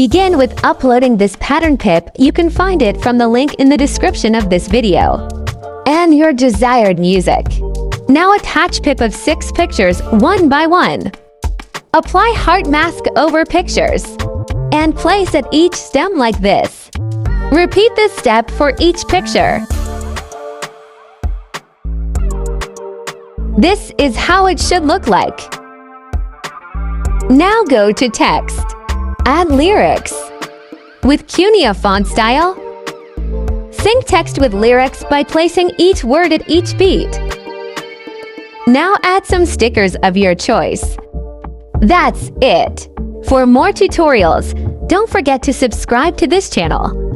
Begin with uploading this pattern pip. You can find it from the link in the description of this video. And your desired music. Now attach pip of 6 pictures one by one. Apply heart mask over pictures and place at each stem like this. Repeat this step for each picture. This is how it should look like. Now go to text. Add lyrics. With Cunia font style, sync text with lyrics by placing each word at each beat. Now add some stickers of your choice. That's it. For more tutorials, don't forget to subscribe to this channel.